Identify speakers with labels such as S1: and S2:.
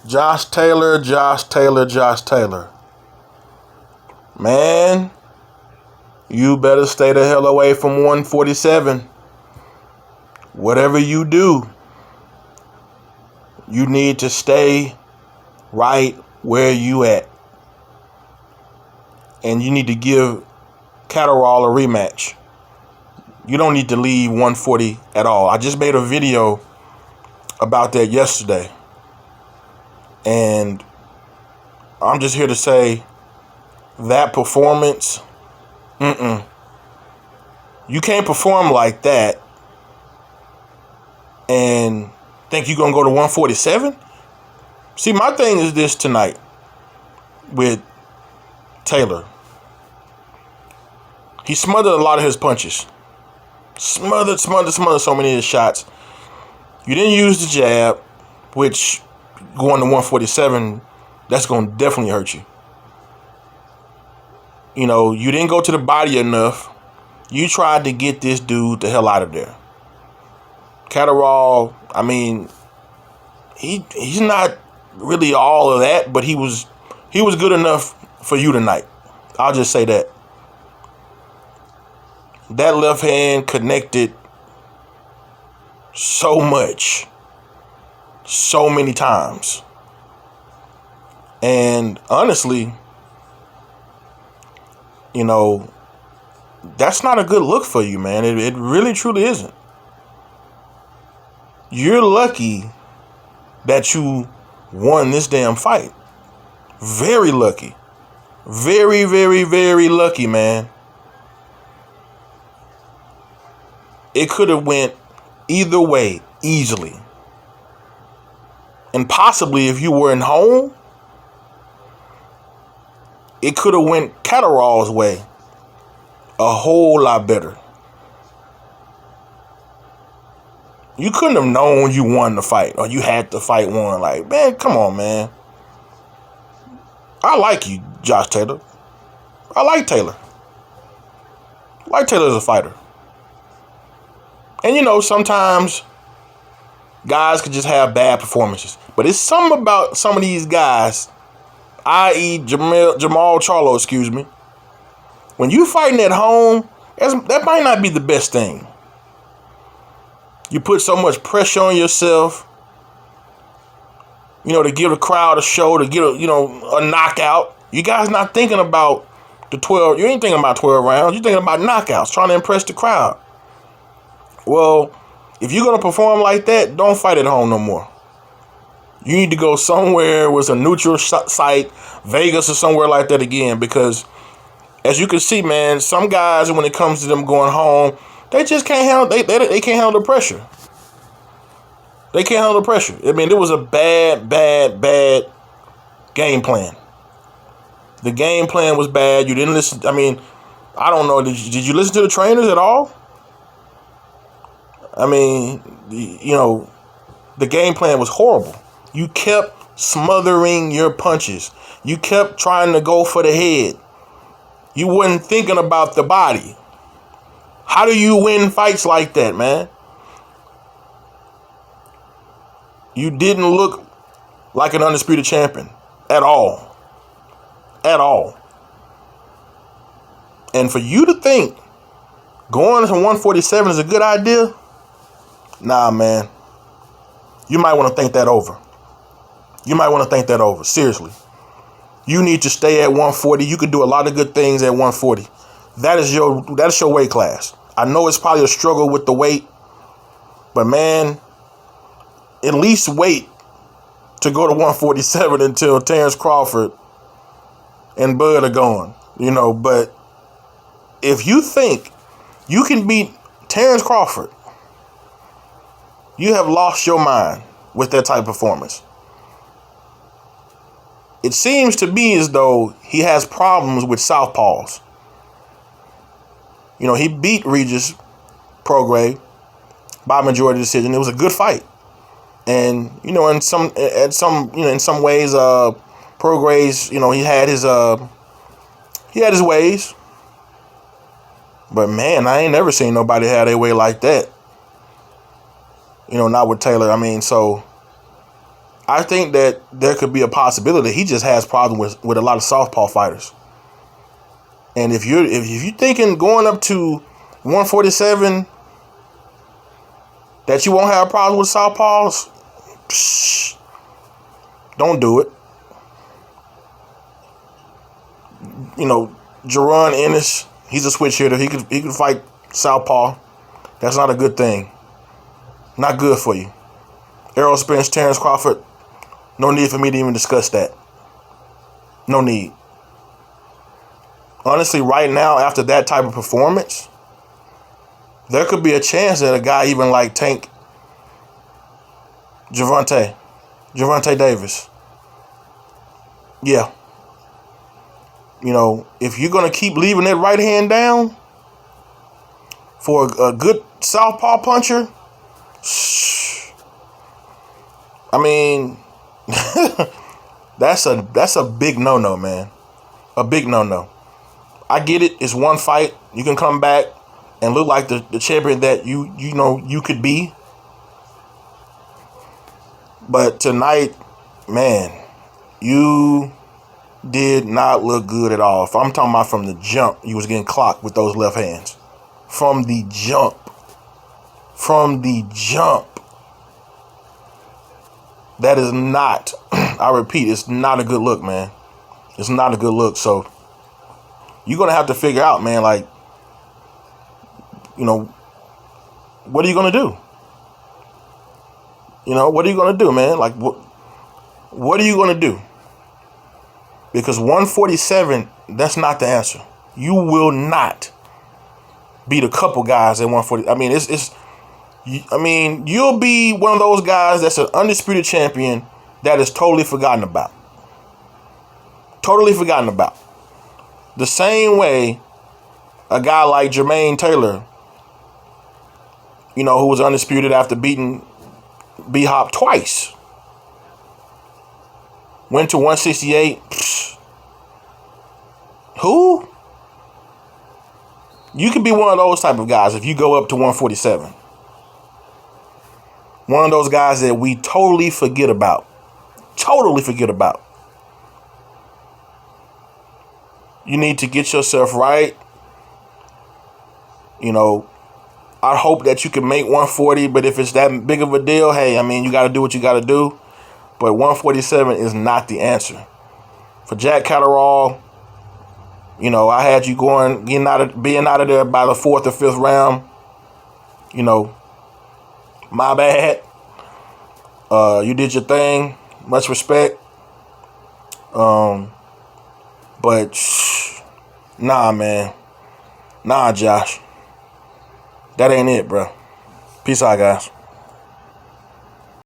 S1: Josh Taylor, Josh Taylor, Josh Taylor. Man, you better stay the hell away from 147. Whatever you do, you need to stay right where you at. And you need to give Catterall a rematch. You don't need to leave 140 at all. I just made a video about that yesterday. And I'm just here to say that performance, you can't perform like that and think you're going to go to 147? See, my thing is this tonight with Taylor. He smothered a lot of his punches. Smothered so many of his shots. You didn't use the jab, which going to 147, that's going to definitely hurt you. You know, you didn't go to the body enough. You tried to get this dude the hell out of there. Catterall, I mean, he's not really all of that, but he was good enough for you tonight. I'll just say that. That left hand connected so much, so many times. And honestly, you know, that's not a good look for you, man. It really, truly isn't. You're lucky that you won this damn fight. Very lucky. Very, very, very lucky, man. It could have went either way easily. And possibly if you were in home, it could have went Catterall's way a whole lot better. You couldn't have known you won the fight or you had the fight won. Like, man, come on, man. I like you, Josh Taylor. I like Taylor. I like Taylor as a fighter. And, you know, sometimes guys could just have bad performances. But it's something about some of these guys, i.e. Jamal Charlo, excuse me. When you fighting at home, that might not be the best thing. You put so much pressure on yourself, you know, to give the crowd a show, to get a knockout. You guys not thinking about the 12. You ain't thinking about 12 rounds. You're thinking about knockouts, trying to impress the crowd. Well, if you're going to perform like that, don't fight at home no more. You need to go somewhere with a neutral site, Vegas or somewhere like that again, because as you can see, man, some guys, when it comes to them going home, they just can't handle. They can't handle the pressure. They can't handle the pressure. I mean, it was a bad game plan. The game plan was bad. You didn't listen. I mean, I don't know. Did you listen to the trainers at all? I mean, you know, the game plan was horrible. You kept smothering your punches. You kept trying to go for the head. You wasn't thinking about the body. How do you win fights like that, man? You didn't look like an undisputed champion at all. At all. And for you to think going to 147 is a good idea, nah, man. You might want to think that over. You might want to think that over. Seriously. You need to stay at 140. You can do a lot of good things at 140. That's your weight class. I know it's probably a struggle with the weight, but man, at least wait to go to 147 until Terrence Crawford and Bud are gone. You know, but if you think you can beat Terrence Crawford, you have lost your mind with that type of performance. It seems to me as though he has problems with southpaws. You know, he beat Regis Prograis by majority decision. It was a good fight. And, you know, in some ways, Prograis, you know, he had his ways. But man, I ain't never seen nobody have their way like that. You know, not with Taylor. I mean, so I think that there could be a possibility he just has problems with a lot of southpaw fighters. And if you're thinking going up to 147 that you won't have a problem with southpaws, don't do it. You know, Jaron Ennis, he's a switch hitter. He could fight southpaw. That's not a good thing. Not good for you. Errol Spence, Terrence Crawford. No need for me to even discuss that. No need. Honestly, right now, after that type of performance, there could be a chance that a guy even like Tank Gervonta Davis. Yeah. You know, if you're going to keep leaving that right hand down for a good southpaw puncher, I mean, that's a big no-no, man. A big no-no. I get it. It's one fight. You can come back and look like the champion that you know you could be. But tonight, man, you did not look good at all. If I'm talking about from the jump, you was getting clocked with those left hands. From the jump. That is not, I repeat, it's not a good look, man. It's not a good look. So you're going to have to figure out, man, like, you know, what are you going to do? You know, what are you going to do, man? Like, what are you going to do? Because 147, that's not the answer. You will not beat a couple guys at 140. I mean, you'll be one of those guys that's an undisputed champion that is totally forgotten about. Totally forgotten about. The same way a guy like Jermaine Taylor, you know, who was undisputed after beating B-Hop twice, went to 168. Who? You could be one of those type of guys if you go up to 147. One of those guys that we totally forget about. Totally forget about. You need to get yourself right. You know, I hope that you can make 140, but if it's that big of a deal, hey, I mean, you got to do what you got to do. But 147 is not the answer. For Jack Catterall, you know, I had you being out of there by the 4th or 5th round. You know, my bad. You did your thing. Much respect. But nah, man. Nah, Josh. That ain't it, bro. Peace out, guys.